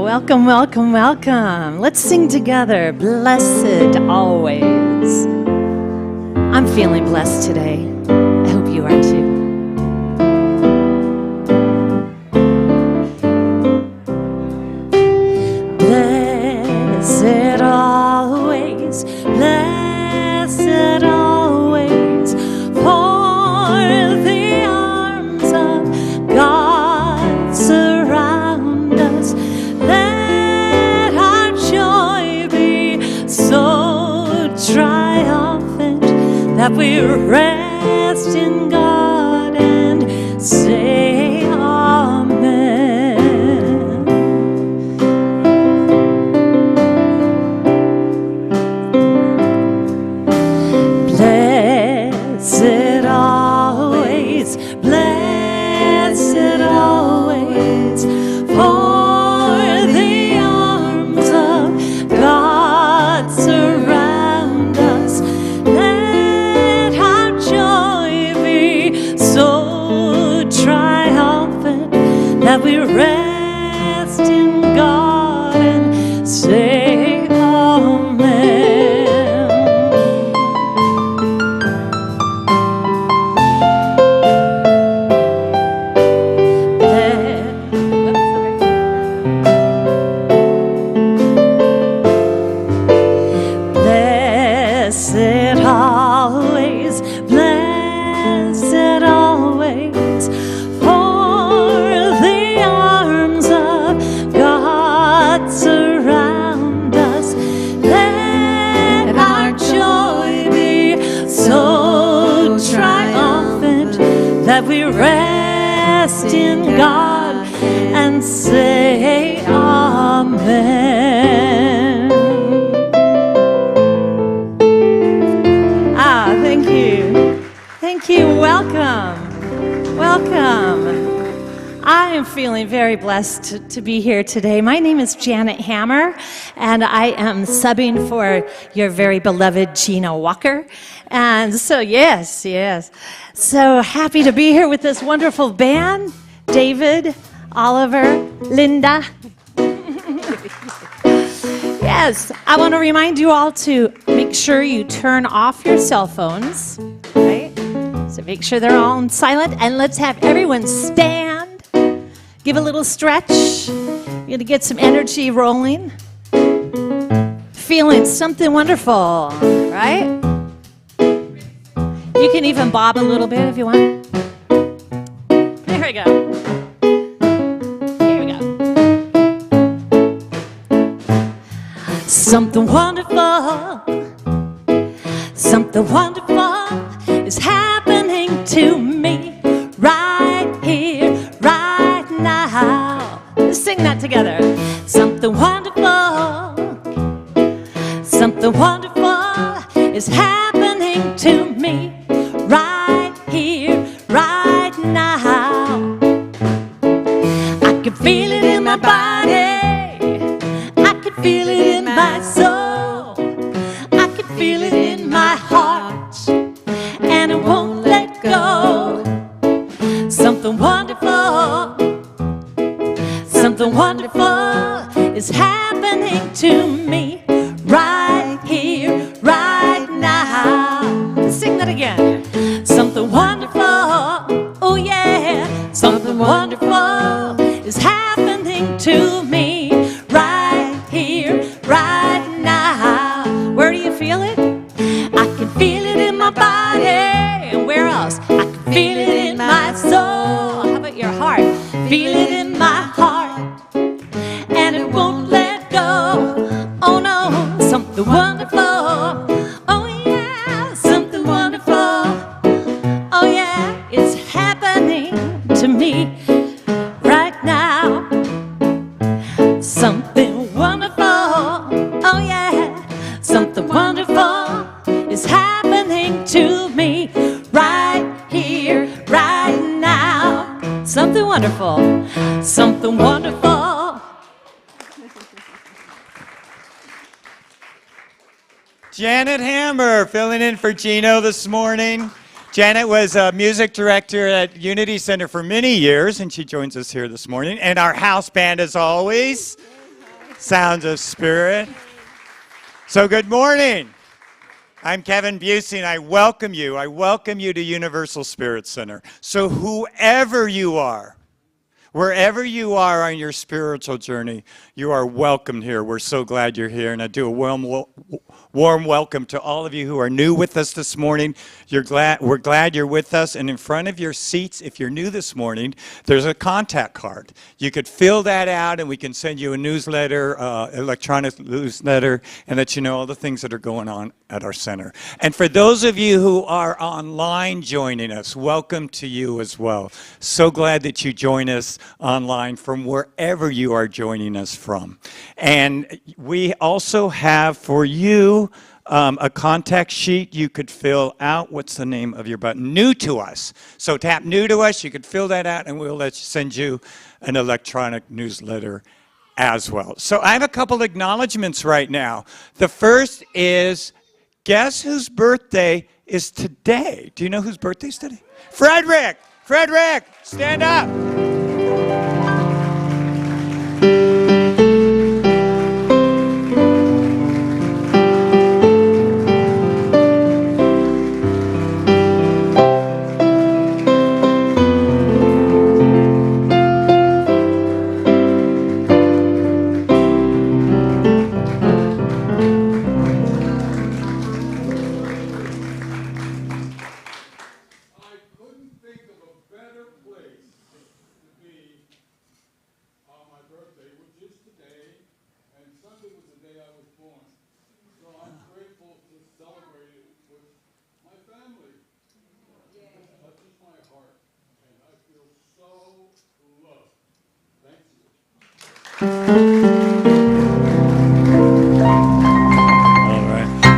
Welcome, welcome, welcome. Let's sing together. Blessed always. I'm feeling blessed today. I hope you are too. Blessed always, blessed always, for the arms of God surround us. Let our joy be so triumphant that we rest in God and say amen. Blessed always, blessed always, for the arms of God surround us. Let our joy be so triumphant that we rest in God and say amen. Blessed always, blessed always, for the arms of God surround us. Let our joy be so triumphant that we rest in God and say amen. Thank you. Thank you. Welcome. Welcome. I am feeling very blessed to be here today. My name is Janet Hammer, and I am subbing for your very beloved Gina Walker. And so, yes. So happy to be here with this wonderful band. David, Oliver, Linda. Yes, I want to remind you all to make sure you turn off your cell phones, right? So make sure they're all on silent, and let's have everyone stand. Give a little stretch. You're going to get some energy rolling. Feeling something wonderful, right? You can even bob a little bit if you want. There we go. Something wonderful is happening to me right here, right now. Let's sing that together. Something wonderful is happening to me right here, right now. I can feel it in my body. Feel it in my soul, I can feel it in my heart, and it won't let go. Something wonderful is happening to me right here, right now. Sing that again. Something wonderful, oh yeah, something wonderful is happening to me right here, right now. Where do you feel it? I can feel it in my body. And where else? I can feel it in my soul. How about your heart? Feel it in my heart, and it won't let go. Oh no, something wonderful. Oh yeah, something wonderful. Oh yeah, it's happening to me right now. Something wonderful, oh yeah, something wonderful is happening to me right here, right now. Something wonderful, something wonderful. Janet Hammer filling in for Gino this morning. Janet was a music director at Unity Center for many years, and she joins us here this morning. And our house band, as always, Sounds of Spirit. So good morning. I'm Kevin Busey, and I welcome you. I welcome you to Universal Spirit Center. So whoever you are, wherever you are on your spiritual journey, you are welcome here. We're so glad you're here, and I do a warm welcome to all of you who are new with us this morning. We're glad you're with us, and in front of your seats, if you're new this morning, there's a contact card. You could fill that out, and we can send you a newsletter, electronic newsletter, and let you know all the things that are going on at our center. And for those of you who are online joining us, welcome to you as well. So glad that you join us online from wherever you are joining us from. And we also have for you a contact sheet you could fill out. What's the name of your button? New to us. So tap new to us. You could fill that out, and we'll send you an electronic newsletter as well. So I have a couple acknowledgments right now. The first is, guess whose birthday is today? Do you know whose birthday is today? Frederick! Frederick, stand up.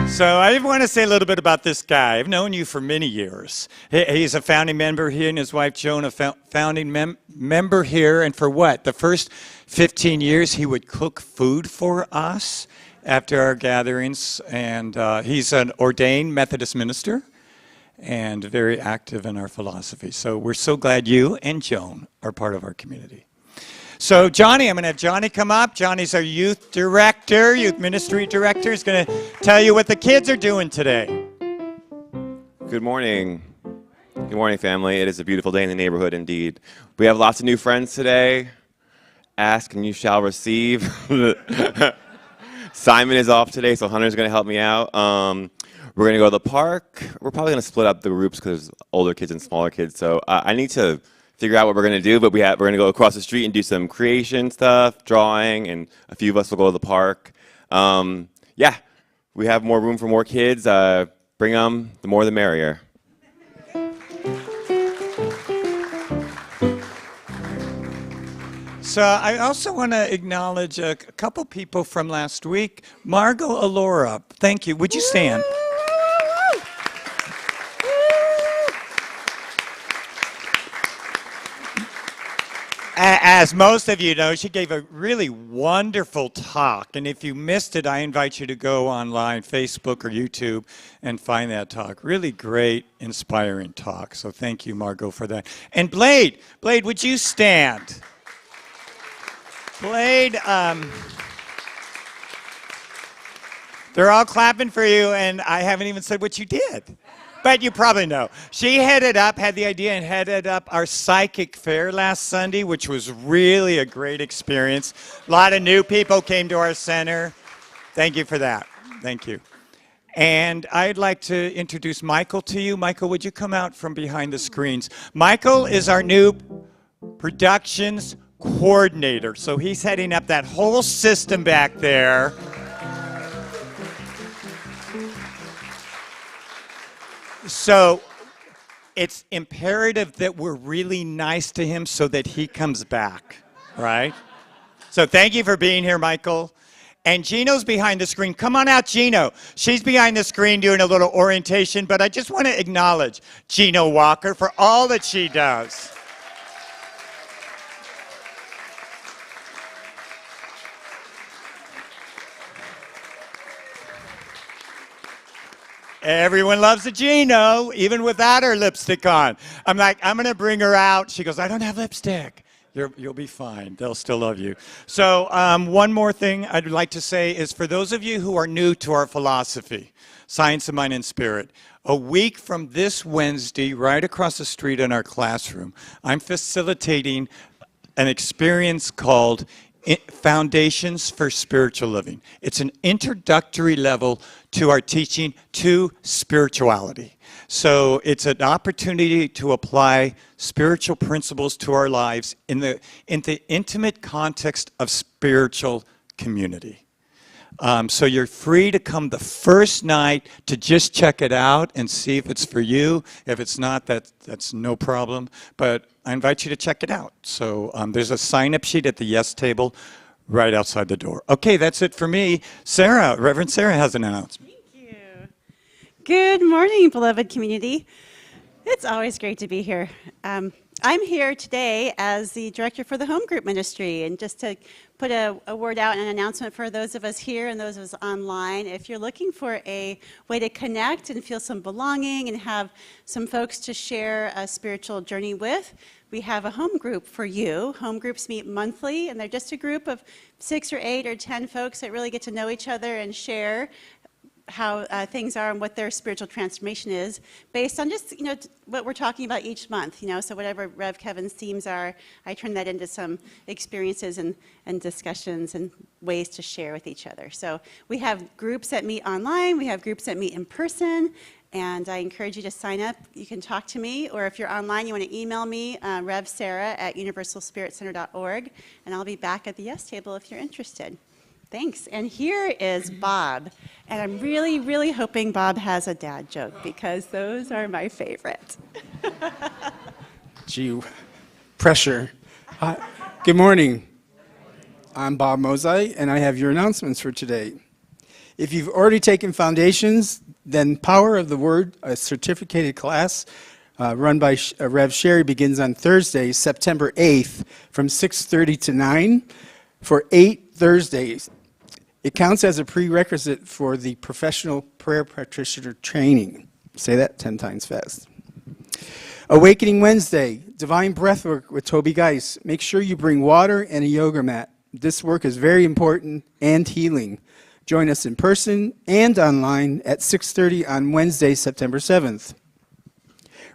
So I want to say a little bit about this guy. I've known you for many years. He's a founding member. He and his wife Joan, a founding member here. And for what? The first 15 years, he would cook food for us after our gatherings. And he's an ordained Methodist minister and very active in our philosophy. So we're so glad you and Joan are part of our community. So Johnny, I'm going to have Johnny come up. Johnny's our youth director, youth ministry director. He's going to tell you what the kids are doing today. Good morning. Good morning, family. It is a beautiful day in the neighborhood indeed. We have lots of new friends today. Ask and you shall receive. Simon is off today, so Hunter's going to help me out. We're going to go to the park. We're probably going to split up the groups because there's older kids and smaller kids. So I need to figure out what we're going to do, but we're going to go across the street and do some creation stuff, drawing, and a few of us will go to the park. Yeah, we have more room for more kids. Bring them, the more the merrier. So I also want to acknowledge a couple people from last week. Margot Alora, thank you. Would you stand? As most of you know, she gave a really wonderful talk, and if you missed it, I invite you to go online, Facebook or YouTube, and find that talk. Really great, inspiring talk, so thank you, Margot, for that. And Blade, would you stand? Blade, they're all clapping for you, and I haven't even said what you did. But you probably know. She had the idea and headed up our psychic fair last Sunday, which was really a great experience. A lot of new people came to our center. Thank you for that. Thank you. And I'd like to introduce Michael to you. Michael, would you come out from behind the screens? Michael is our new productions coordinator. So he's heading up that whole system back there. So it's imperative that we're really nice to him so that he comes back, right? So thank you for being here, Michael. And Gino's behind the screen. Come on out, Gino. She's behind the screen doing a little orientation, but I just want to acknowledge Gino Walker for all that she does. Everyone loves a Gino, even without her lipstick on. I'm like, I'm going to bring her out. She goes, I don't have lipstick. You'll be fine. They'll still love you. So one more thing I'd like to say is for those of you who are new to our philosophy, Science of Mind and Spirit, a week from this Wednesday, right across the street in our classroom, I'm facilitating an experience called Foundations for Spiritual Living. It's an introductory level to our teaching to spirituality. So it's an opportunity to apply spiritual principles to our lives in the intimate context of spiritual community. So you're free to come the first night to just check it out and see if it's for you. If it's not, that's no problem. But I invite you to check it out. So there's a sign-up sheet at the Yes table right outside the door. Okay, that's it for me. Sarah, Reverend Sarah has an announcement. Thank you. Good morning, beloved community. It's always great to be here. I'm here today as the director for the home group ministry, and just to put a word out and an announcement for those of us here and those of us online. If you're looking for a way to connect and feel some belonging and have some folks to share a spiritual journey with, we have a home group for you. Home groups meet monthly, and they're just a group of 6 or 8 or 10 folks that really get to know each other and share how things are and what their spiritual transformation is based on just, what we're talking about each month, so whatever Rev Kevin's themes are, I turn that into some experiences and discussions and ways to share with each other. So we have groups that meet online, we have groups that meet in person, and I encourage you to sign up. You can talk to me, or if you're online, you want to email me, revsarah@universalspiritcenter.org, and I'll be back at the Yes table if you're interested. Thanks. And here is Bob. And I'm really, really hoping Bob has a dad joke, because those are my favorite. Gee, pressure. Good morning. I'm Bob Mosai, and I have your announcements for today. If you've already taken Foundations, then Power of the Word, a certificated class run by Rev Sherry, begins on Thursday, September 8th from 6:30 to 9 for 8 Thursdays. It counts as a prerequisite for the professional prayer practitioner training. Say that 10 times fast. Awakening Wednesday, Divine Breathwork with Toby Geis. Make sure you bring water and a yoga mat. This work is very important and healing. Join us in person and online at 6:30 on Wednesday, September 7th.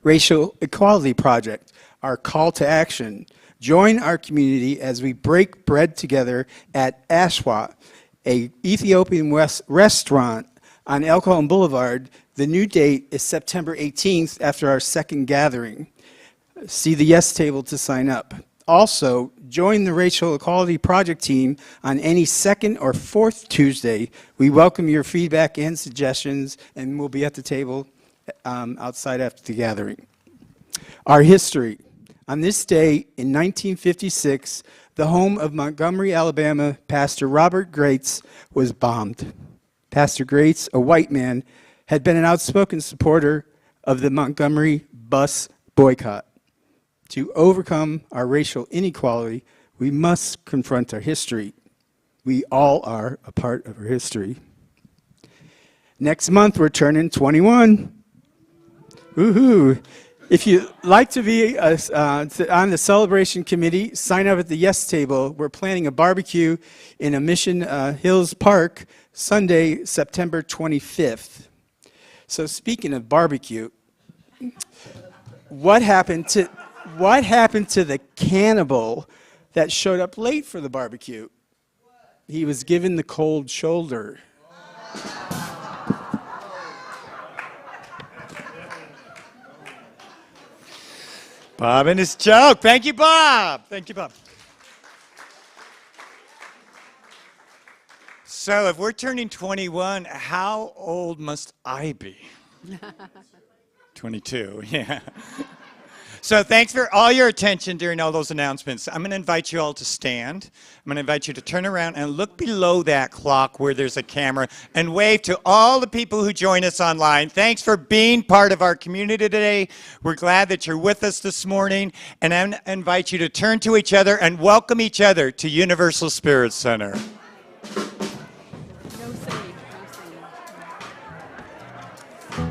Racial Equality Project, our call to action. Join our community as we break bread together at Ashwa, a Ethiopian restaurant on El Cajon Boulevard. The new date is September 18th after our second gathering. See the Yes table to sign up. Also, join the Racial Equality Project team on any second or fourth Tuesday. We welcome your feedback and suggestions, and we'll be at the table outside after the gathering. Our history. On this day in 1956, the home of Montgomery, Alabama, Pastor Robert Grates was bombed. Pastor Grates, a white man, had been an outspoken supporter of the Montgomery bus boycott. To overcome our racial inequality, we must confront our history. We all are a part of our history. Next month, we're turning 21. Woohoo! If you'd like to be on the celebration committee, sign up at the Yes table. We're planning a barbecue in a Mission Hills Park Sunday, September 25th. So speaking of barbecue, what happened to the cannibal that showed up late for the barbecue? He was given the cold shoulder. Bob and his joke. Thank you, Bob. Thank you, Bob. So if we're turning 21, how old must I be? 22, yeah. So thanks for all your attention during all those announcements. I'm going to invite you all to stand. I'm going to invite you to turn around and look below that clock where there's a camera and wave to all the people who join us online. Thanks for being part of our community today. We're glad that you're with us this morning. And I invite you to turn to each other and welcome each other to Universal Spirit Center. No save, no save.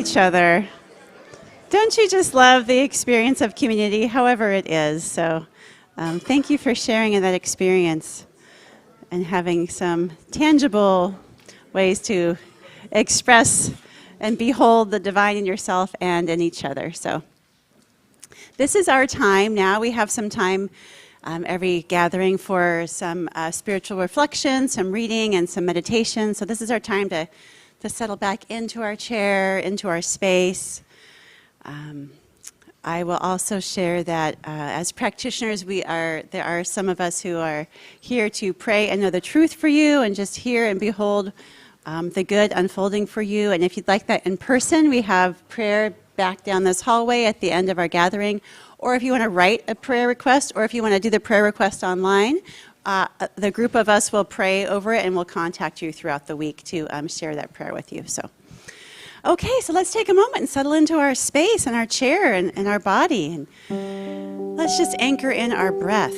each other. Don't you just love the experience of community, however it is? So thank you for sharing in that experience and having some tangible ways to express and behold the divine in yourself and in each other. So this is our time now. We have some time every gathering for some spiritual reflection, some reading, and some meditation. So this is our time to settle back into our chair, into our space. I will also share that as practitioners, there are some of us who are here to pray and know the truth for you and just hear and behold the good unfolding for you. And if you'd like that in person, we have prayer back down this hallway at the end of our gathering. Or if you want to write a prayer request, or if you want to do the prayer request online, the group of us will pray over it and we'll contact you throughout the week to share that prayer with you. So, okay, so let's take a moment and settle into our space and our chair and our body. And let's just anchor in our breath.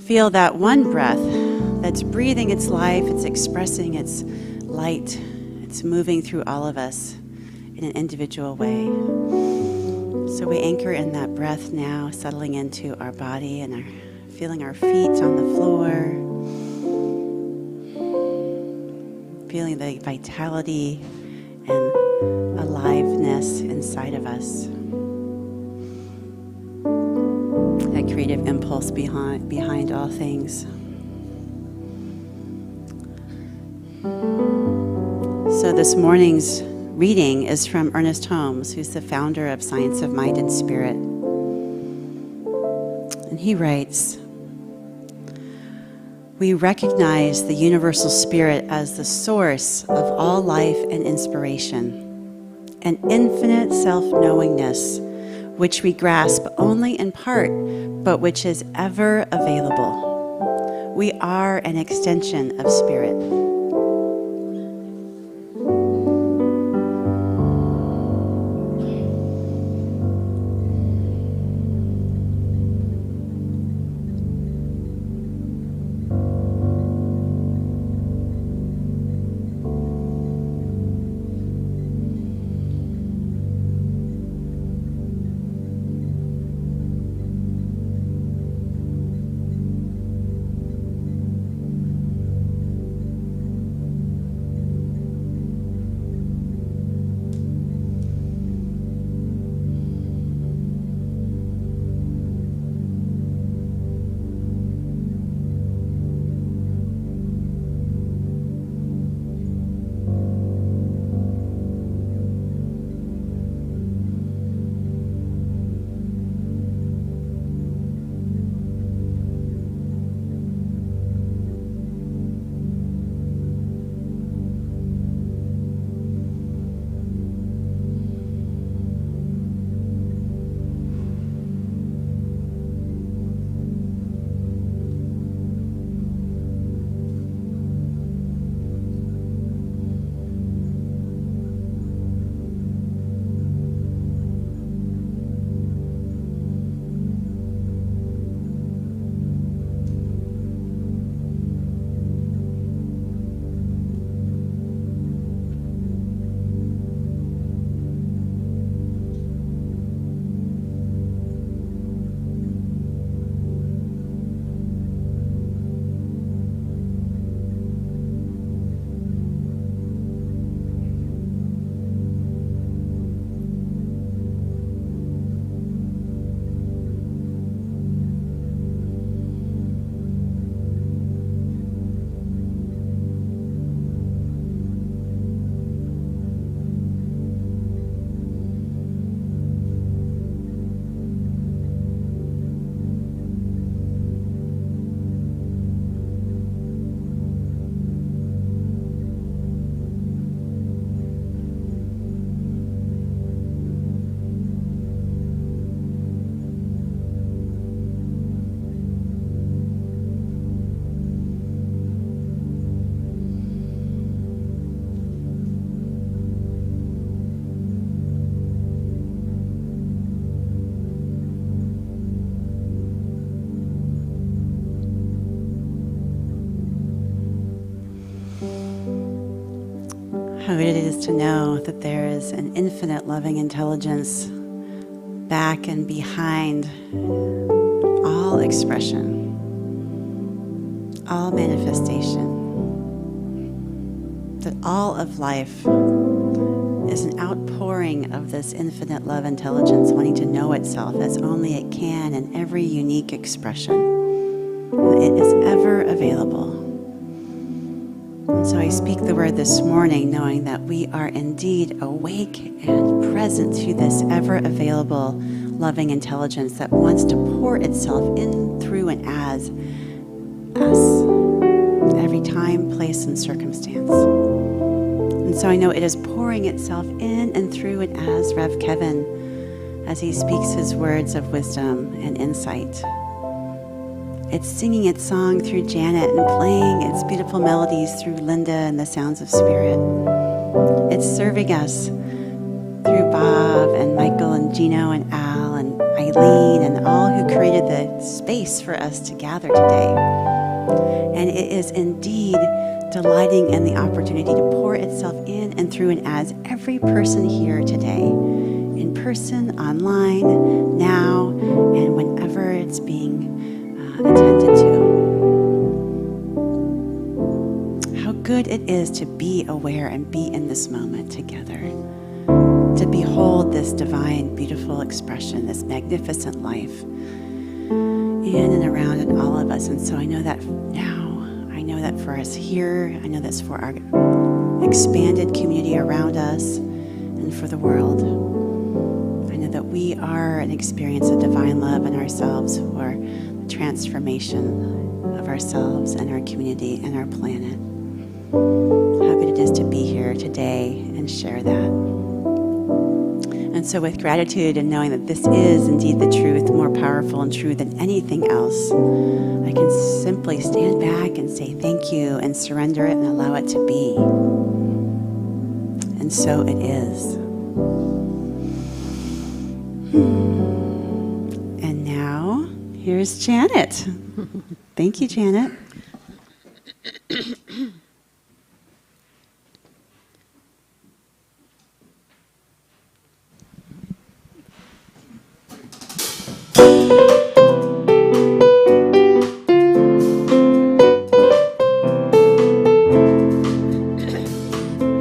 Feel that one breath that's breathing its life, it's expressing its light, it's moving through all of us in an individual way. So we anchor in that breath now, settling into our body and feeling our feet on the floor, feeling the vitality and aliveness inside of us. That creative impulse behind all things. So this morning's reading is from Ernest Holmes, who's the founder of Science of Mind and Spirit. And he writes, "We recognize the universal spirit as the source of all life and inspiration, an infinite self-knowingness, which we grasp only in part, but which is ever available. We are an extension of spirit." what it is to know that there is an infinite loving intelligence back and behind all expression, all manifestation, that all of life is an outpouring of this infinite love intelligence wanting to know itself as only it can in every unique expression. It is ever available. And so I speak the word this morning knowing that we are indeed awake and present to this ever available loving intelligence that wants to pour itself in, through, and as us, every time, place, and circumstance. And so I know it is pouring itself in and through and as Rev Kevin as he speaks his words of wisdom and insight. It's singing its song through Janet and playing its beautiful melodies through Linda and the sounds of spirit. It's serving us through Bob and Michael and Gino and Al and Eileen and all who created the space for us to gather today. And it is indeed delighting in the opportunity to pour itself in and through and as every person here today, in person, online, now, and whenever it's being attended to. How good it is to be aware and be in this moment together, to behold this divine, beautiful expression, this magnificent life in and around in all of us. And so I know that now, I know that for us here, I know that's for our expanded community around us and for the world. I know that we are an experience of divine love in ourselves for transformation of ourselves and our community and our planet. How good it is to be here today and share that. And so with gratitude and knowing that this is indeed the truth, more powerful and true than anything else, I can simply stand back and say thank you and surrender it and allow it to be. And so it is. And now, here's Janet. Thank you, Janet.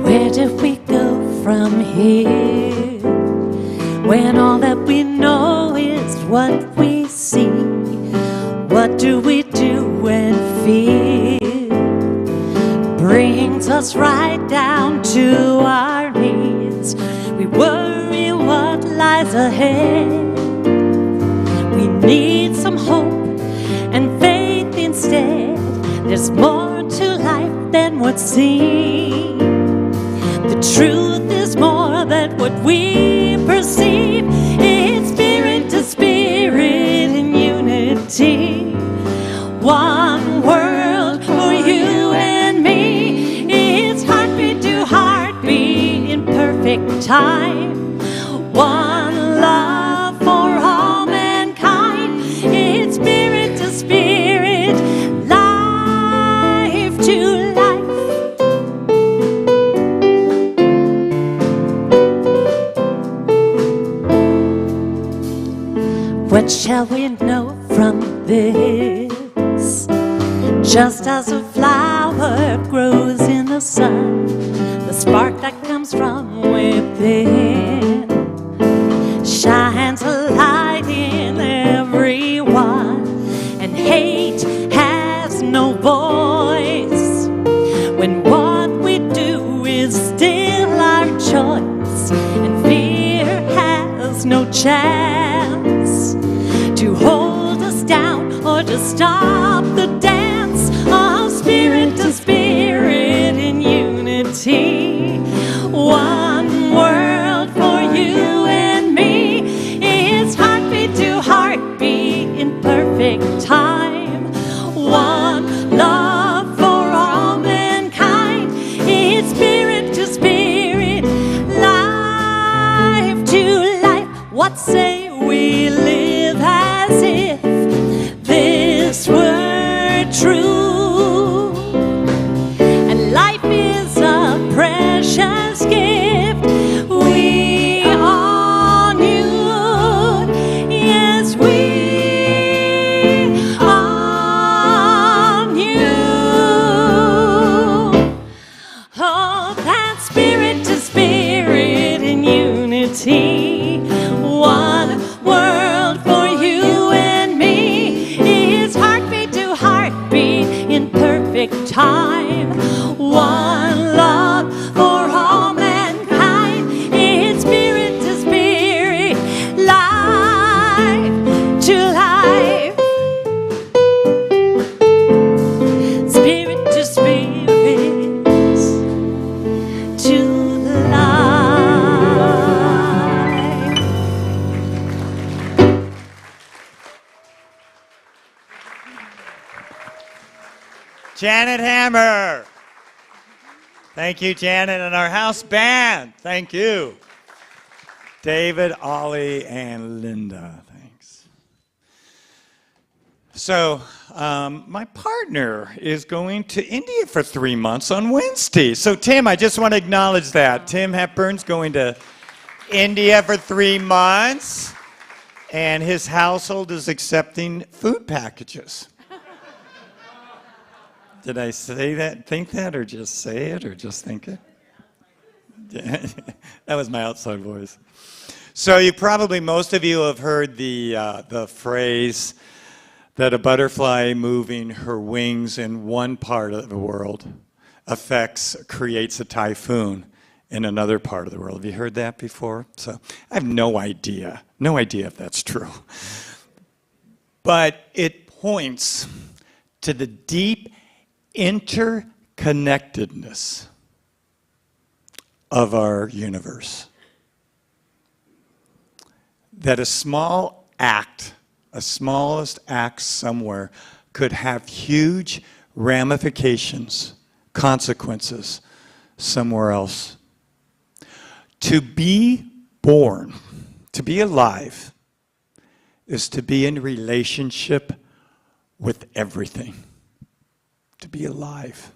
Where do we go from here when all that we know is what we see? What do we do when fear brings us right down to our knees? We worry what lies ahead. We need some hope and faith instead. There's more to life than what's seen. The truth is more than what we perceive. It's spirit to spirit in unity. One world for you and me. It's heartbeat to heartbeat in perfect time. One love for all mankind. It's spirit to spirit, life to life. What shall we know from this? Just as a flower grows in the sun, the spark that comes from within shines a light in everyone, and hate has no voice when what we do is still our choice, and fear has no chance to hold us down or to stop the dance of spirit to spirit in unity. One world for you and me. It's heartbeat to heartbeat in perfect time. One love for all mankind. It's spirit to spirit, life to life. What say we live as if this were unity. One world for you and me. It's heartbeat to heartbeat in perfect time. One love for all mankind. It's spirit to spirit, life to life. Spirit to spirit to life. Janet Hammer. Thank you, Janet, and our house band. Thank you. David, Ollie, and Linda. Thanks. So, my partner is going to India for 3 months on Wednesday. So, Tim, I just want to acknowledge that. Tim Hepburn's going to India for 3 months, and his household is accepting food packages. Did I say that, think that, or just say it, or just think it? That was my outside voice. So you probably, most of you have heard the phrase that a butterfly moving her wings in one part of the world creates a typhoon in another part of the world. Have you heard that before? So I have no idea if that's true. But it points to the deep interconnectedness of our universe. That a small act, a smallest act somewhere, could have huge ramifications, consequences somewhere else. To be born, to be alive, is to be in relationship with everything. To be alive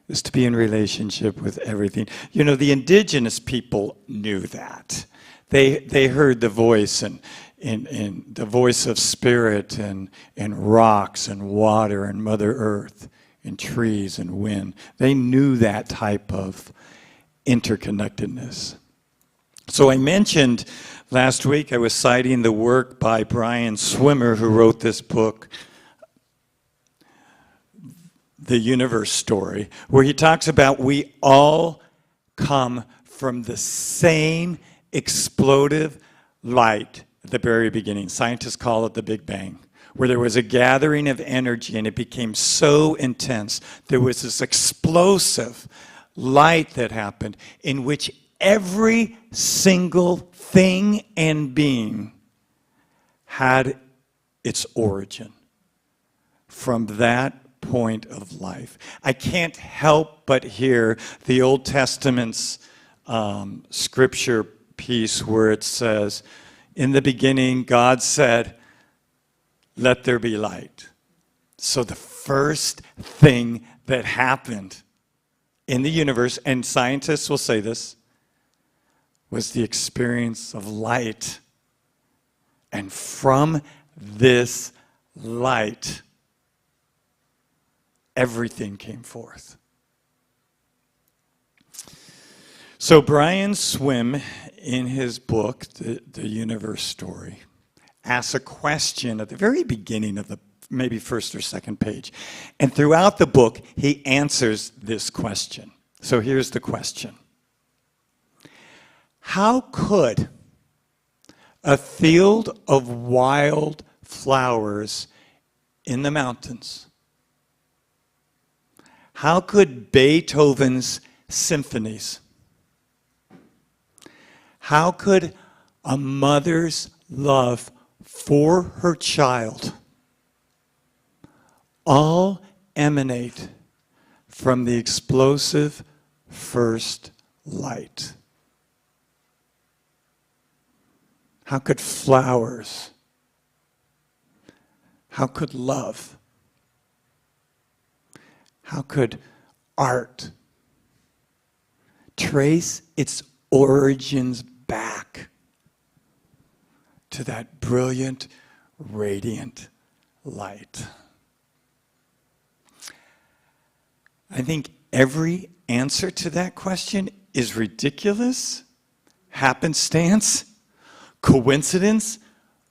is to be in relationship with everything. You know, the indigenous people knew that. They heard the voice and the voice of spirit and rocks and water and Mother Earth and trees and wind. They knew that type of interconnectedness. So I mentioned last week I was citing the work by Brian Swimmer, who wrote this book, The Universe Story, where he talks about we all come from the same explosive light at the very beginning. Scientists call it the Big Bang, where there was a gathering of energy and it became so intense. There was this explosive light that happened in which every single thing and being had its origin from that point of life. I can't help but hear the Old Testament's scripture piece where it says, in the beginning, God said, let there be light. So the first thing that happened in the universe, and scientists will say this, was the experience of light. And from this light, everything came forth. So Brian Swim, in his book, The Universe Story, asks a question at the very beginning of the maybe first or second page. And throughout the book, he answers this question. So here's the question. How could a field of wild flowers in the mountains, how could Beethoven's symphonies, how could a mother's love for her child all emanate from the explosive first light? How could flowers, how could love, how could art trace its origins back to that brilliant, radiant light? I think every answer to that question is ridiculous happenstance, coincidence,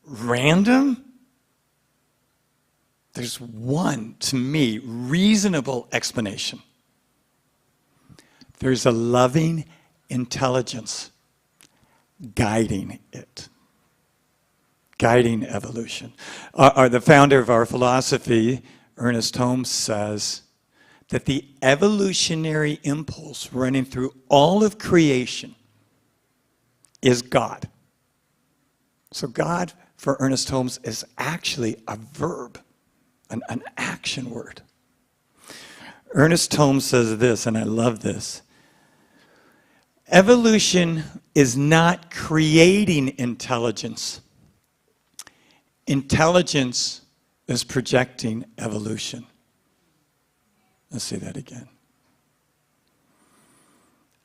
random. There's one, to me, reasonable explanation. There's a loving intelligence guiding it, guiding evolution. The founder of our philosophy, Ernest Holmes, says that the evolutionary impulse running through all of creation is God. So God, for Ernest Holmes, is actually a verb, an action word. Ernest Holmes says this, and I love this. Evolution is not creating intelligence. Intelligence is projecting evolution. Let's say that again.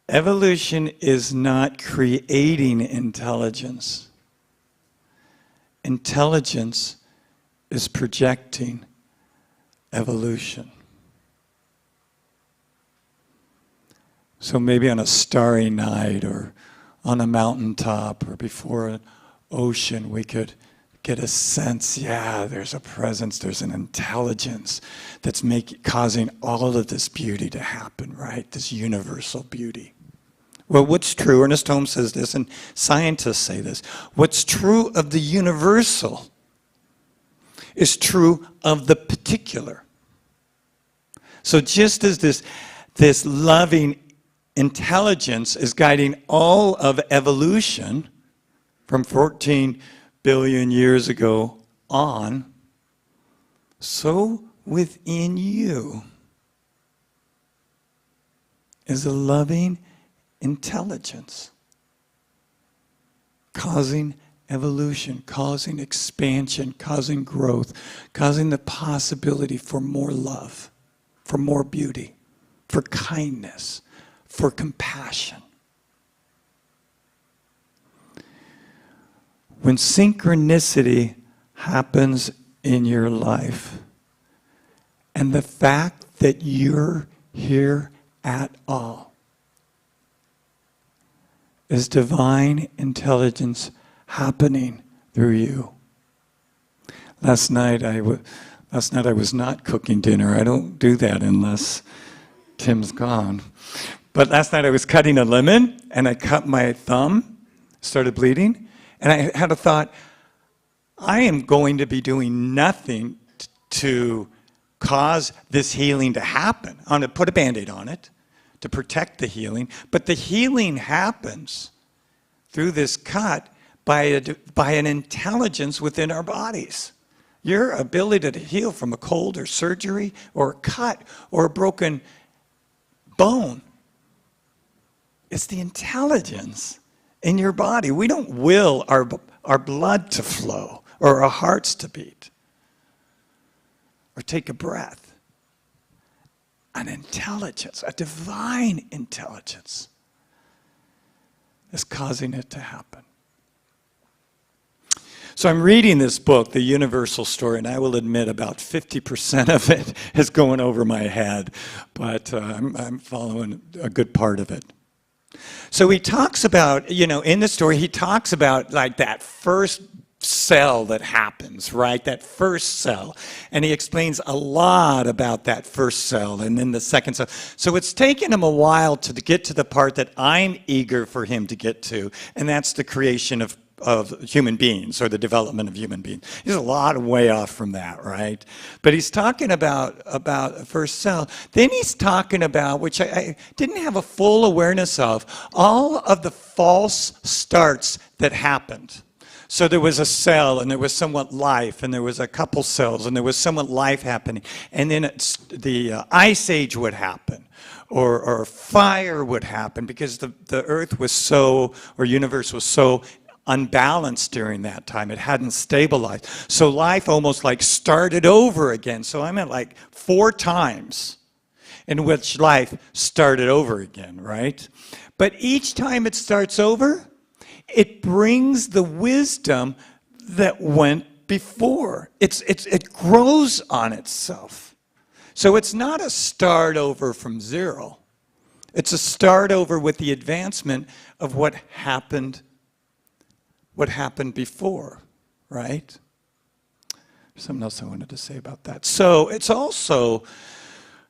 Evolution is not creating intelligence. Intelligence is projecting evolution. So maybe on a starry night or on a mountaintop or before an ocean, we could get a sense, yeah, there's a presence, there's an intelligence that's causing all of this beauty to happen, right? This universal beauty. Well, what's true, Ernest Holmes says this, and scientists say this, what's true of the universal is true of the particular. So just as this loving intelligence is guiding all of evolution from 14 billion years ago on, so within you is a loving intelligence causing evolution, causing expansion, causing growth, causing the possibility for more love, for more beauty, for kindness, for compassion. When synchronicity happens in your life, and the fact that you're here at all is divine intelligence happening through you. Last night I was not cooking dinner. I don't do that unless Tim's gone. But last night I was cutting a lemon, and I cut my thumb, started bleeding, and I had a thought, I am going to be doing nothing to cause this healing to happen. I'm going to put a Band-Aid on it to protect the healing, but the healing happens through this cut by an intelligence within our bodies. Your ability to heal from a cold or surgery or a cut or a broken bone, it's the intelligence in your body. We don't will our blood to flow or our hearts to beat or take a breath. An intelligence, a divine intelligence is causing it to happen. So I'm reading this book, The Universal Story, and I will admit about 50% of it is going over my head, but I'm following a good part of it. So he talks about, in the story, he talks about like that first cell that happens, right? That first cell. And he explains a lot about that first cell and then the second cell. So it's taken him a while to get to the part that I'm eager for him to get to, and that's the creation of human beings, or the development of human beings. He's a lot of way off from that, right? But he's talking about a first cell. Then he's talking about, which I didn't have a full awareness of, all of the false starts that happened. So there was a cell, and there was somewhat life, and there was a couple cells, and there was somewhat life happening. And then the ice age would happen, or fire would happen, because the earth was so, or universe was so unbalanced during that time. It hadn't stabilized. So life almost like started over again. So I'm at like 4 times in which life started over again, right? But each time it starts over, it brings the wisdom that went before. It grows on itself. So it's not a start over from zero. It's a start over with the advancement of what happened before, right? Something else I wanted to say about that. So it's also,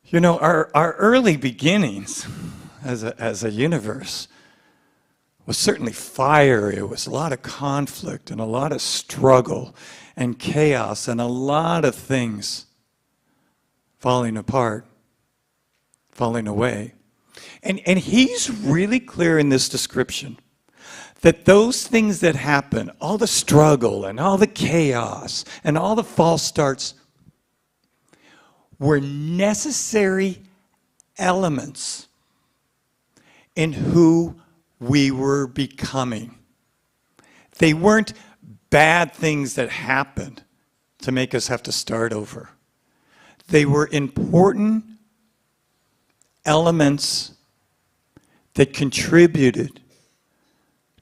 you know, our early beginnings as a universe was certainly fiery. It was a lot of conflict and a lot of struggle and chaos and a lot of things falling apart, falling away. And he's really clear in this description that those things that happen, all the struggle and all the chaos and all the false starts, were necessary elements in who we were becoming. They weren't bad things that happened to make us have to start over. They were important elements that contributed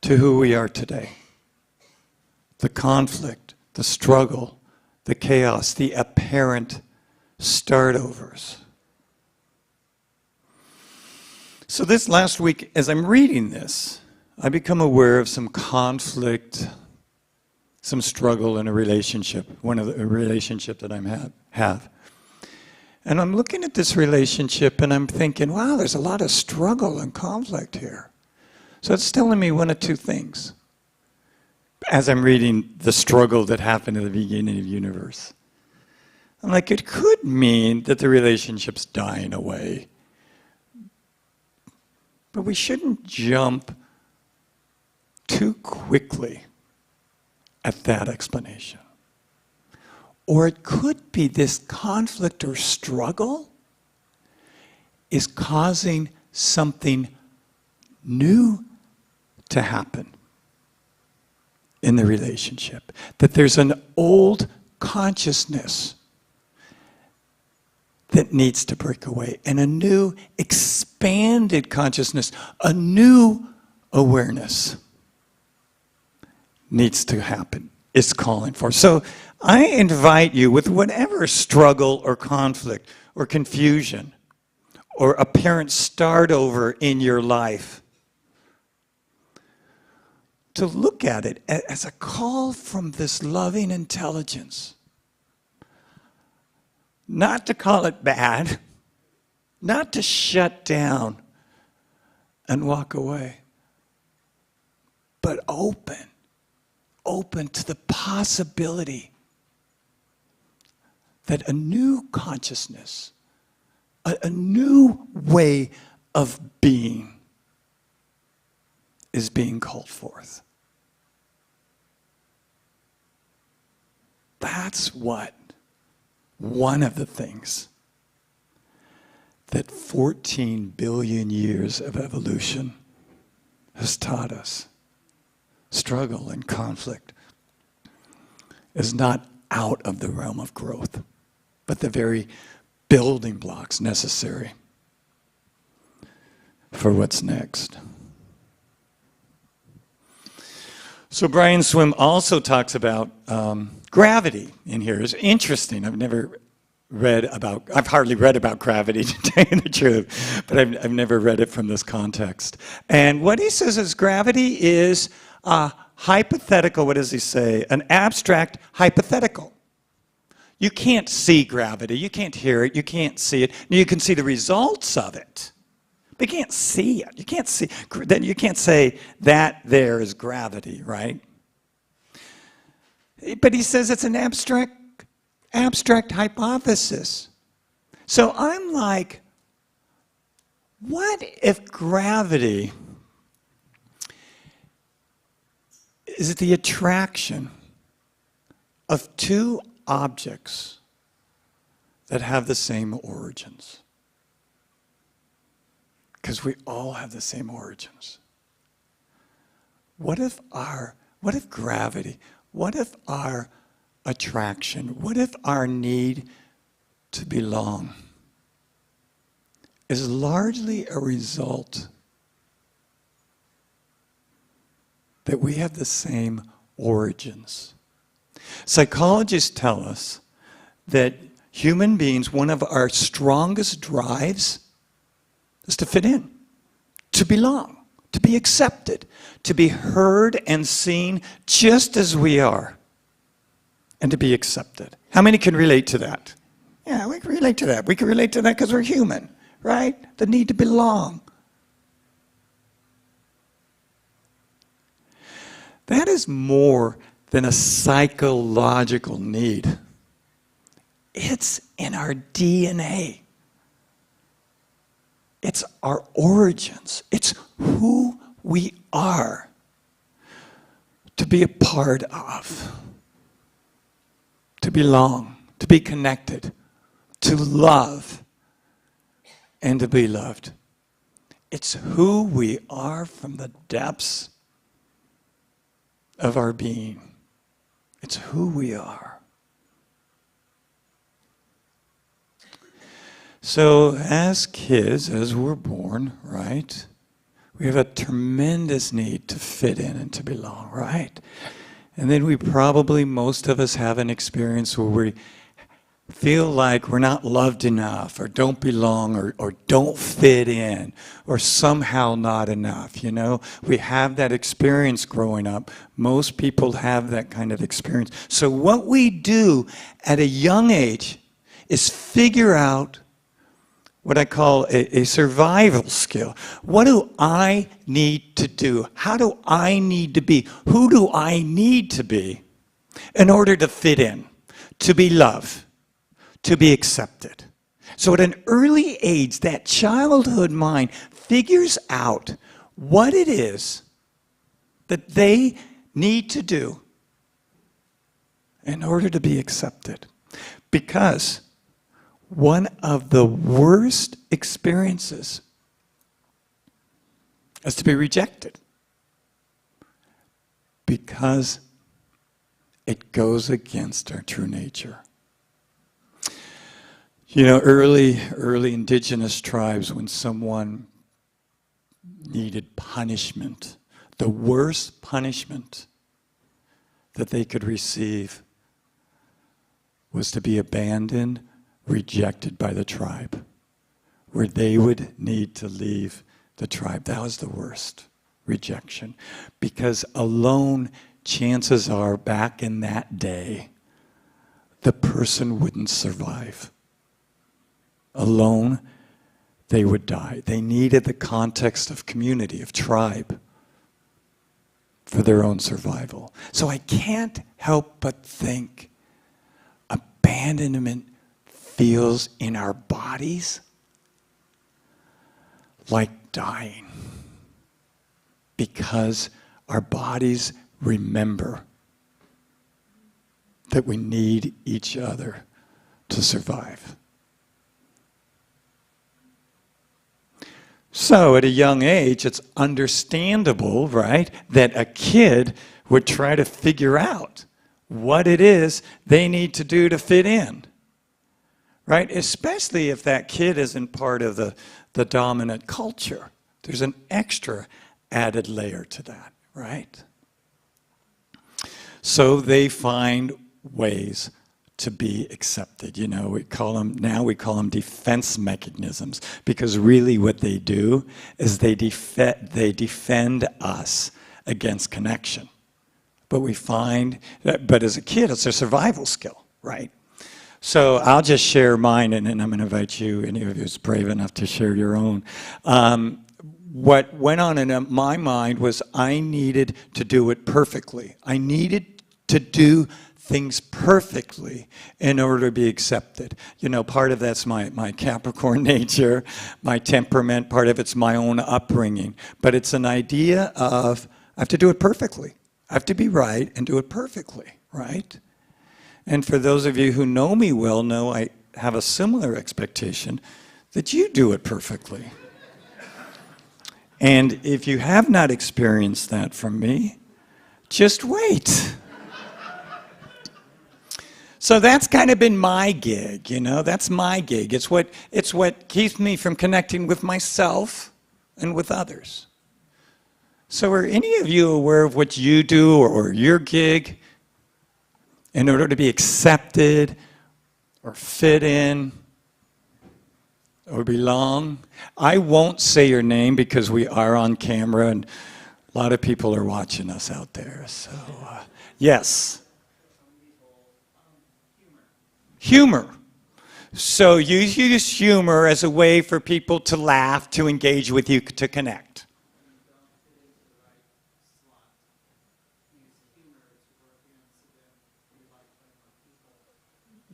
to who we are today. The conflict, the struggle, the chaos, the apparent startovers. So this last week, as I'm reading this, I become aware of some conflict, some struggle in a relationship, a relationship that I have. And I'm looking at this relationship and I'm thinking, wow, there's a lot of struggle and conflict here. So it's telling me one of two things as I'm reading the struggle that happened at the beginning of the universe. I'm like, it could mean that the relationship's dying away. But we shouldn't jump too quickly at that explanation. Or it could be this conflict or struggle is causing something new to happen in the relationship. That there's an old consciousness that needs to break away, and a new expanded consciousness, a new awareness needs to happen, is calling for. So I invite you, with whatever struggle or conflict or confusion or apparent start over in your life, to look at it as a call from this loving intelligence. Not to call it bad, not to shut down and walk away, but open to the possibility that a new consciousness, a new way of being is being called forth. That's what one of the things that 14 billion years of evolution has taught us. Struggle and conflict is not out of the realm of growth, but the very building blocks necessary for what's next. So Brian Swim also talks about gravity in here. It's interesting. I've hardly read about gravity, to tell you the truth, but I've never read it from this context. And what he says is gravity is a hypothetical, what does he say? An abstract hypothetical. You can't see gravity, you can't hear it, you can't see it. You can see the results of it, but you can't see it. You can't say that there is gravity, right? But he says it's an abstract hypothesis. So I'm like, what if gravity is the attraction of two objects that have the same origins? Because we all have the same origins. What if gravity, what if our attraction, what if our need to belong is largely a result that we have the same origins? Psychologists tell us that human beings, one of our strongest drives is to fit in. to belong, to be accepted, to be heard and seen just as we are, and to be accepted. How many can relate to that? Yeah, we can relate to that. We can relate to that because we're human, right? The need to belong. That is more than a psychological need. It's in our DNA. It's our origins. It's who we are to be a part of, to belong, to be connected, to love, and to be loved. It's who we are from the depths of our being. It's who we are. So as kids, as we're born, right, we have a tremendous need to fit in and to belong, right? And then we probably, most of us have an experience where we feel like we're not loved enough, or don't belong, or don't fit in, or somehow not enough, you know? We have that experience growing up. Most people have that kind of experience. So what we do at a young age is figure out what I call a survival skill. What do I need to do? How do I need to be? Who do I need to be in order to fit in, to be loved, to be accepted? So at an early age, that childhood mind figures out what it is that they need to do in order to be accepted. Because one of the worst experiences is to be rejected, because it goes against our true nature. You know, early indigenous tribes, when someone needed punishment, the worst punishment that they could receive was to be abandoned, rejected by the tribe, where they would need to leave the tribe. That was the worst rejection, because alone, chances are, back in that day, the person wouldn't survive. Alone, they would die. They needed the context of community, of tribe, for their own survival. So I can't help but think abandonment feels in our bodies like dying, because our bodies remember that we need each other to survive. So at a young age, it's understandable, right, that a kid would try to figure out what it is they need to do to fit in. Right? Especially if that kid isn't part of the dominant culture. There's an extra added layer to that, right? So they find ways to be accepted. You know, we call them defense mechanisms, because really what they do is they defend us against connection. But we find but as a kid, it's a survival skill, right? So I'll just share mine, and then I'm going to invite you, any of you who's brave enough to share your own. What went on in my mind was I needed to do it perfectly. I needed to do things perfectly in order to be accepted. You know, part of that's my Capricorn nature, my temperament, part of it's my own upbringing. But it's an idea of I have to do it perfectly. I have to be right and do it perfectly, right? And for those of you who know me well, know I have a similar expectation that you do it perfectly. And if you have not experienced that from me, just wait. So that's kind of been my gig, you know, that's my gig. It's what keeps me from connecting with myself and with others. So are any of you aware of what you do or your gig in order to be accepted or fit in It would be long. I won't say your name because we are on camera and a lot of people are watching us out there. So, yes. Humor. So you use humor as a way for people to laugh, to engage with you, to connect.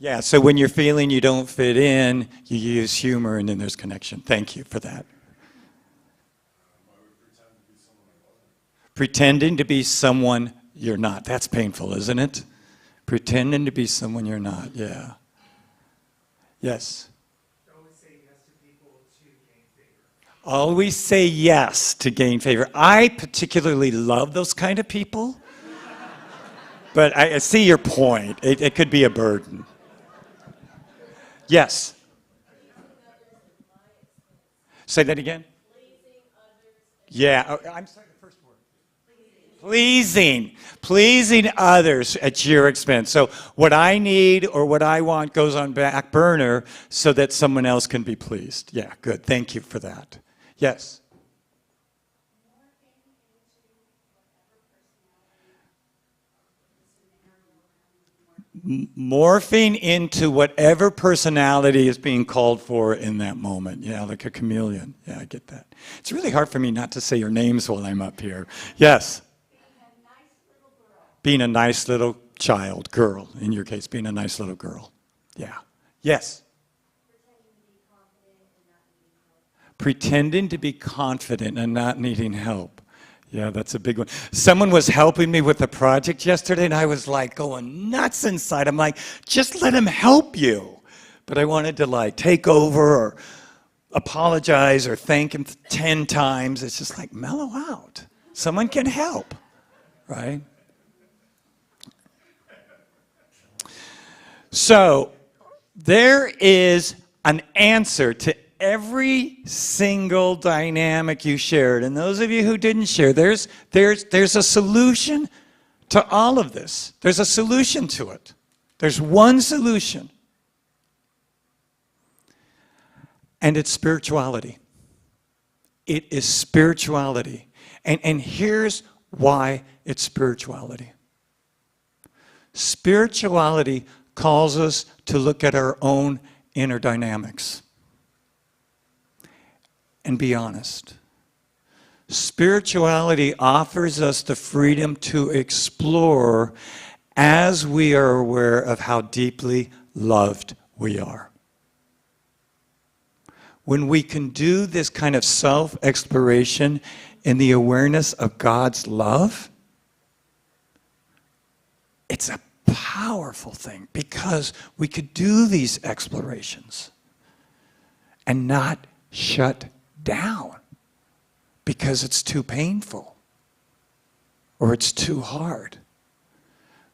Yeah, so when you're feeling you don't fit in, you use humor and then there's connection. Thank you for that. Pretending to be someone you're not. That's painful, isn't it? Pretending to be someone you're not, yeah. Yes? Always say yes to people to gain favor. Always say yes to gain favor. I particularly love those kind of people. But I see your point. It could be a burden. Yes. Say that again. Yeah, I'm sorry, the first word. Pleasing others at your expense. So what I need or what I want goes on back burner so that someone else can be pleased. Yeah, good. Thank you for that. Yes. Morphing into whatever personality is being called for in that moment. Yeah, like a chameleon. Yeah, I get that. It's really hard for me not to say your names while I'm up here. Yes. Being a nice little child, girl, in your case, being a nice little girl. Yeah. Yes. Pretending to be confident and not needing help. Yeah, that's a big one. Someone was helping me with a project yesterday, and I was like going nuts inside. I'm like, just let him help you. But I wanted to like take over or apologize or thank him 10 times. It's just like, mellow out. Someone can help, right? So there is an answer to every single dynamic you shared. And those of you who didn't share, there's a solution to all of this. There's a solution to it. There's one solution. And it's spirituality. It is spirituality. And here's why it's spirituality. Spirituality calls us to look at our own inner dynamics and be honest. Spirituality offers us the freedom to explore as we are aware of how deeply loved we are. When we can do this kind of self-exploration in the awareness of God's love, it's a powerful thing because we could do these explorations and not shut down because it's too painful or it's too hard.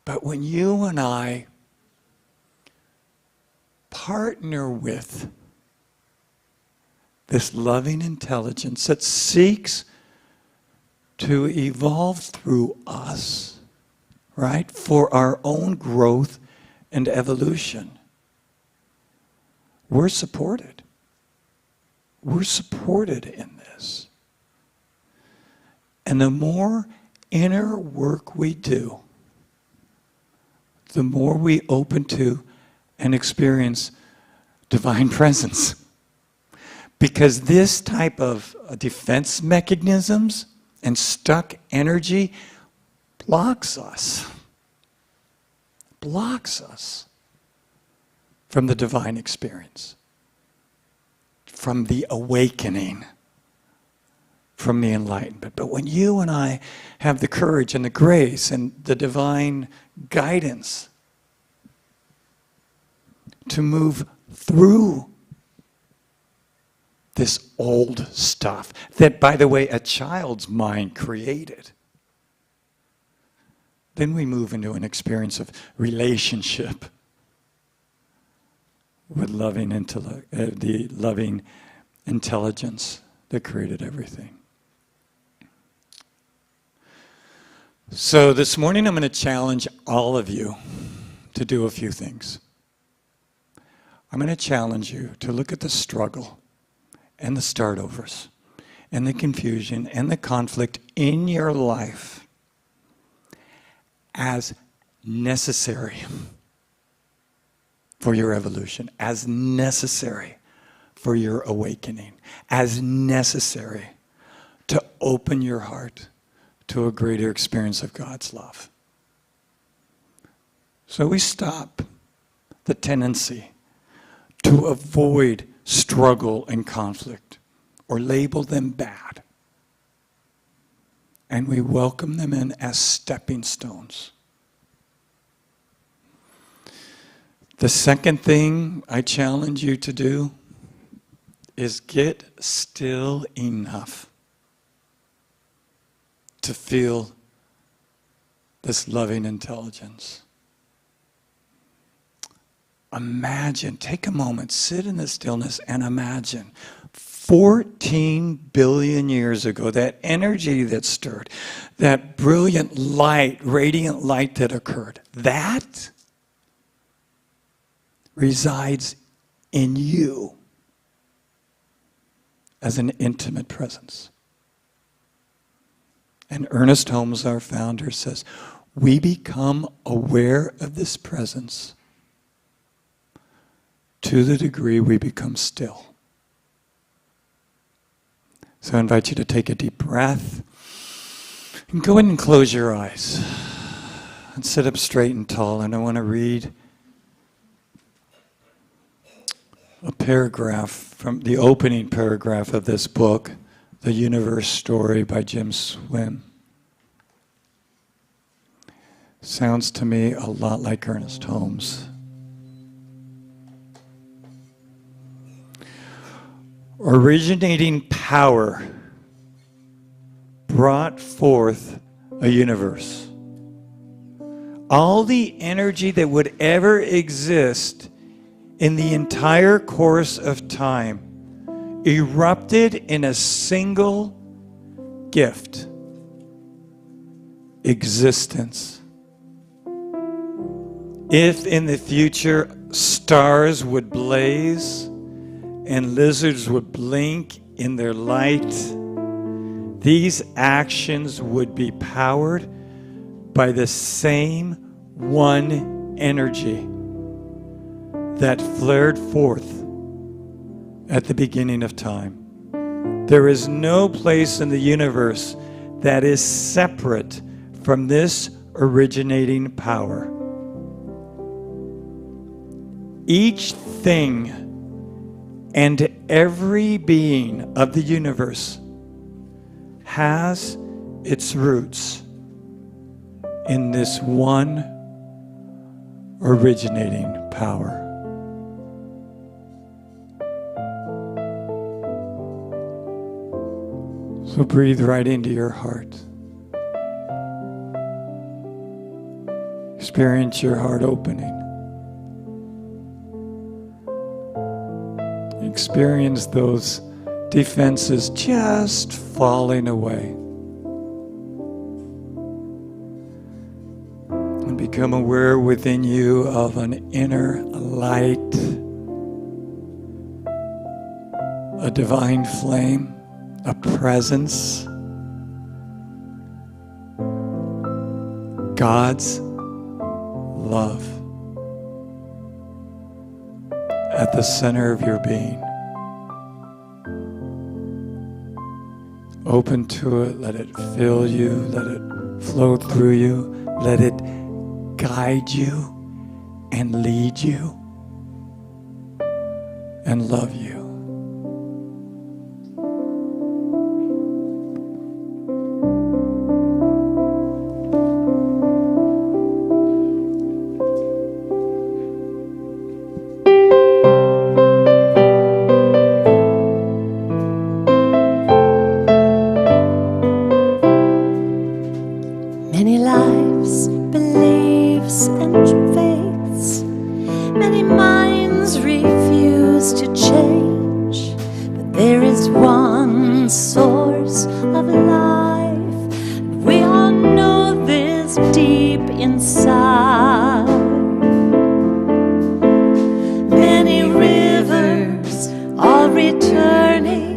But when you and I partner with this loving intelligence that seeks to evolve through us, right, for our own growth and evolution, we're supported. We're supported in this. And the more inner work we do, the more we open to and experience divine presence. Because this type of defense mechanisms and stuck energy blocks us from the divine experience, from the awakening, from the enlightenment. But when you and I have the courage and the grace and the divine guidance to move through this old stuff that, by the way, a child's mind created, then we move into an experience of relationship with the loving intelligence that created everything. So this morning I'm going to challenge all of you to do a few things. I'm going to challenge you to look at the struggle and the start-overs and the confusion and the conflict in your life as necessary for your evolution, as necessary for your awakening, as necessary to open your heart to a greater experience of God's love. So we stop the tendency to avoid struggle and conflict or label them bad. And we welcome them in as stepping stones. The second thing I challenge you to do is get still enough to feel this loving intelligence. Imagine, take a moment, sit in the stillness and imagine 14 billion years ago, that energy that stirred, that brilliant light, radiant light that occurred, that resides in you as an intimate presence. And Ernest Holmes, our founder, says, we become aware of this presence to the degree we become still. So I invite you to take a deep breath and go ahead and close your eyes and sit up straight and tall. And I want to read a paragraph from the opening paragraph of this book, The Universe Story by Jim Swim. Sounds to me a lot like Ernest Holmes. Originating power brought forth a universe. All the energy that would ever exist in the entire course of time erupted in a single gift: existence. If in the future stars would blaze and lizards would blink in their light, these actions would be powered by the same one energy that flared forth at the beginning of time. There is no place in the universe that is separate from this originating power. Each thing and every being of the universe has its roots in this one originating power. So breathe right into your heart. Experience your heart opening. Experience those defenses just falling away. And become aware within you of an inner light, a divine flame, a presence, God's love at the center of your being. Open to it, let it fill you, let it flow through you, let it guide you and lead you and love you. Many lives, beliefs, and faiths. Many minds refuse to change. But there is one source of life. We all know this deep inside. Many rivers, all returning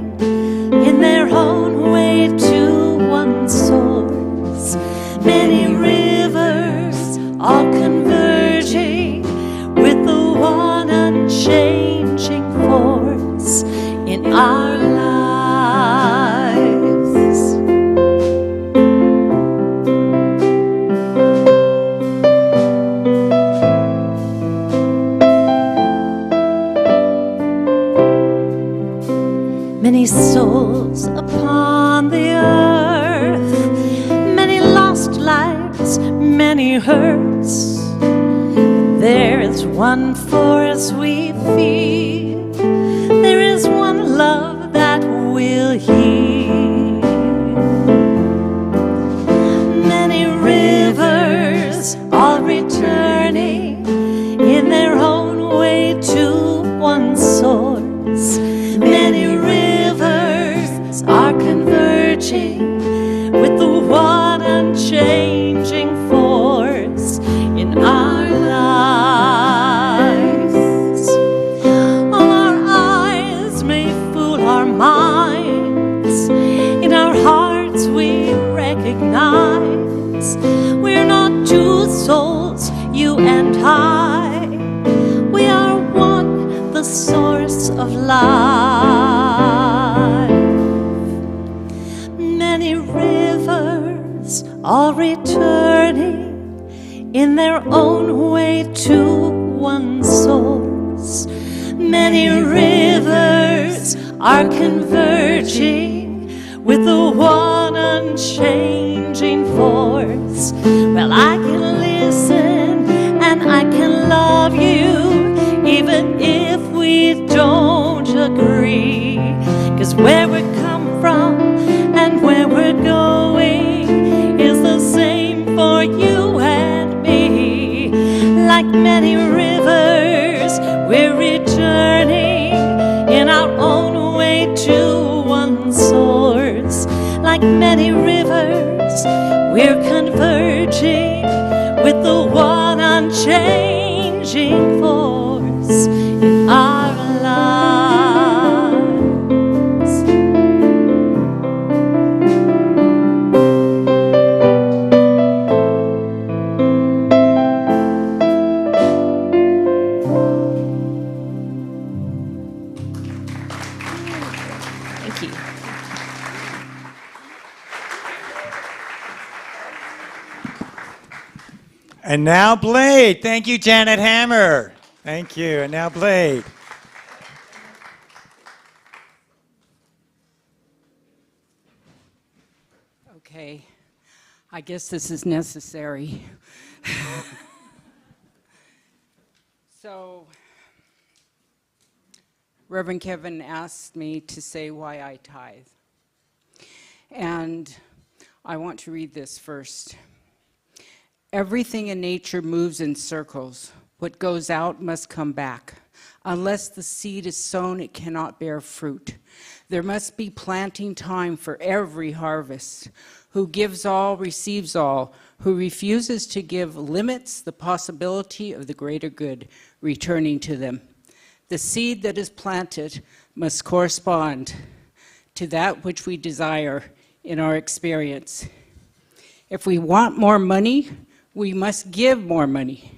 cause many hurts. There is one force we fear. There is one love that will heal. Many rivers all returning in their own way to one source. Many rivers are converging with the one unchanging force in our lives. All our eyes may fool our minds, in our hearts we recognize we're not two souls, you and I. We are one, the source of life. Many rivers all returning in their own way to one source. Many rivers are converging with the one unchanging force. Well, I can listen and I can love you even if we don't agree, 'cause where we come from and where we're going is the same for you and me. Like many rivers, we're returning in our own way to one source. Like many rivers, we're converging with the one unchanging force in our lives. Thank you. And now Blade. Thank you, Janet Hammer. Thank you. And now Blade. Okay, I guess this is necessary. So, Reverend Kevin asked me to say why I tithe. And I want to read this first. Everything in nature moves in circles. What goes out must come back. Unless the seed is sown, it cannot bear fruit. There must be planting time for every harvest. Who gives all receives all. Who refuses to give limits the possibility of the greater good returning to them. The seed that is planted must correspond to that which we desire in our experience. If we want more money, we must give more money.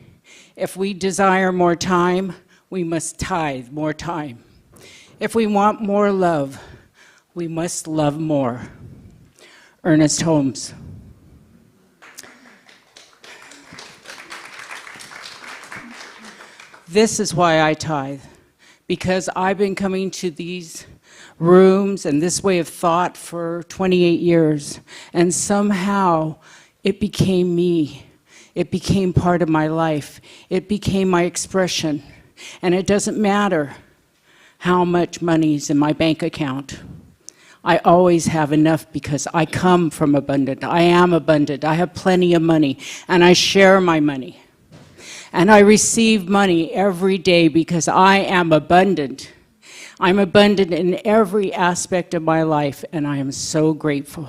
If we desire more time, we must tithe more time. If we want more love, we must love more. Ernest Holmes. This is why I tithe, because I've been coming to these rooms and this way of thought for 28 years, and somehow it became me. It became part of my life. It became my expression. And it doesn't matter how much money's in my bank account. I always have enough because I come from abundant. I am abundant. I have plenty of money, and I share my money. And I receive money every day because I am abundant. I'm abundant in every aspect of my life, and I am so grateful.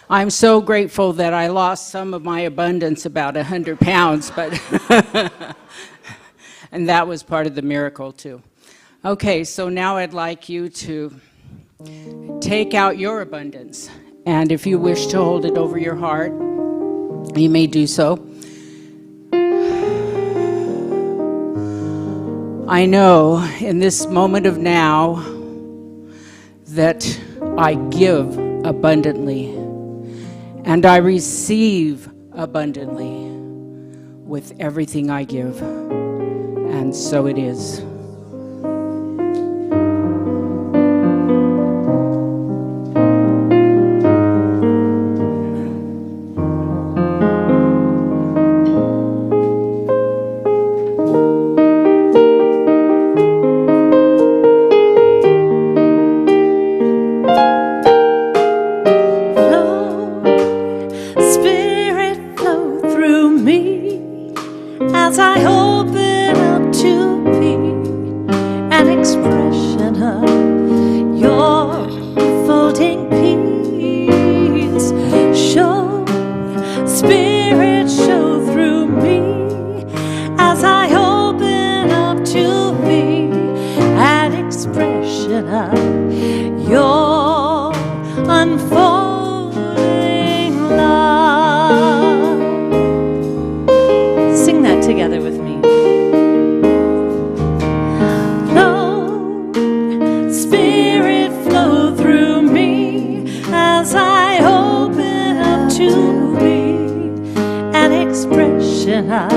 I'm so grateful that I lost some of my abundance, about 100 pounds, but and that was part of the miracle too. Okay, so now I'd like you to take out your abundance, and if you wish to hold it over your heart, you may do so. I know in this moment of now that I give abundantly, and I receive abundantly with everything I give. And so it is. as I open up to be an expression of your folding peace. Show, Spirit, show through me as I open up to be an expression of your unfolding love. Sing that together with me. Flow, Spirit, flow through me as I open up to be an expression of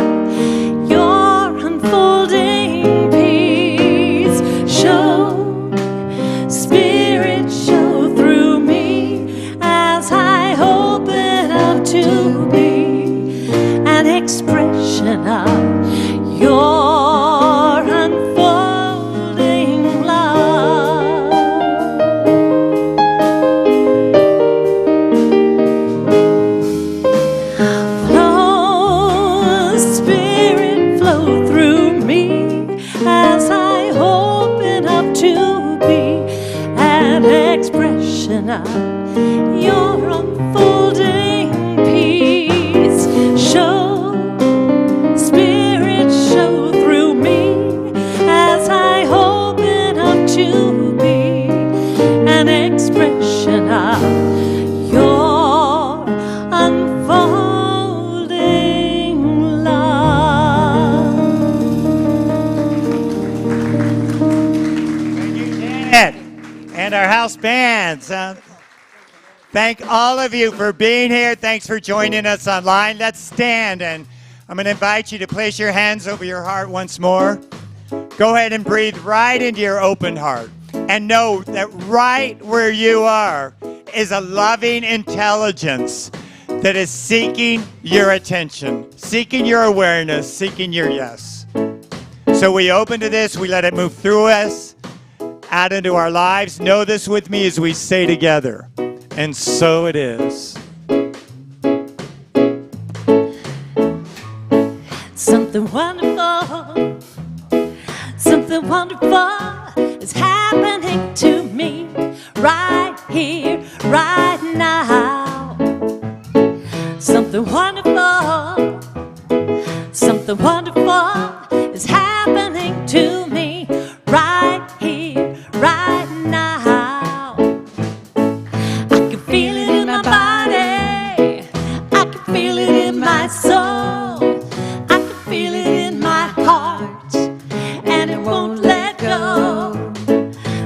your unfolding peace. Show, Spirit, show through me as I open up to be an expression of your unfolding love. Flow, Spirit, flow through me as I open up to be an expression of your unfolding peace. Show, Spirit, show through me as I open up to be an expression of your unfolding love. Thank you, Janet. And our house bands. Thank all of you for being here. Thanks for joining us online. Let's stand, and I'm going to invite you to place your hands over your heart once more. Go ahead and breathe right into your open heart. And know that right where you are is a loving intelligence that is seeking your attention, seeking your awareness, seeking your yes. So we open to this, we let it move through us, out into our lives. Know this with me as we say together. And so it is. Something wonderful, something wonderful is happening to me right here, right now. Something wonderful, something wonderful is happening to me right here, right now. I can feel it in my body, I can feel it in my soul, I can feel it in my heart, and it won't let go.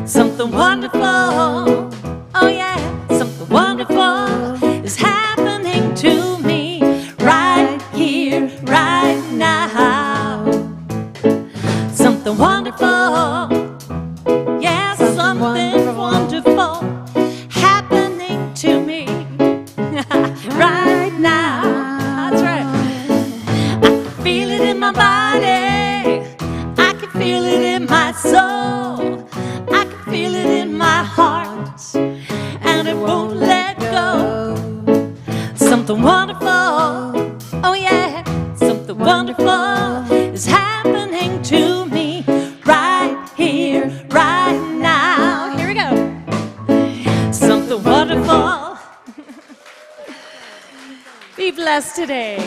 Something wonderful, oh yeah, something wonderful is happening to me right here, right now. Something wonderful, yeah, something wonderful happening to me right now. That's right. I can feel it in my body, I can feel it in my soul, I can feel it in my heart, and it won't let go. Something wonderful, oh yeah, something wonderful is happening to me right here, right now. Here we go. Something wonderful. Be blessed today.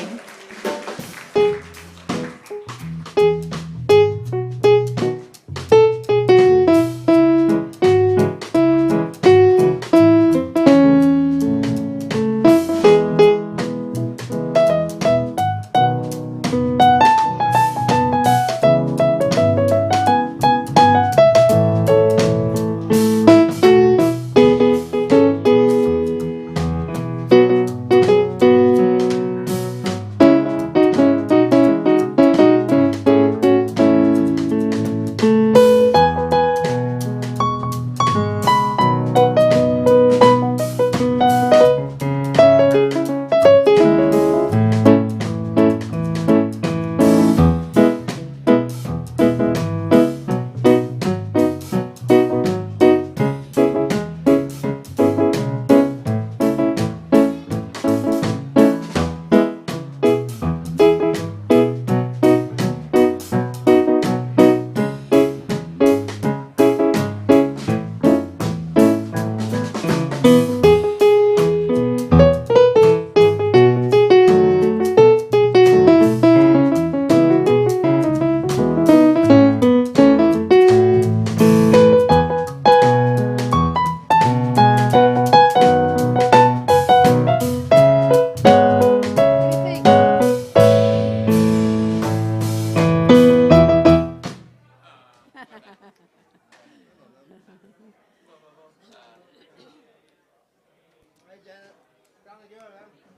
Hey, Janet. Finally good, huh?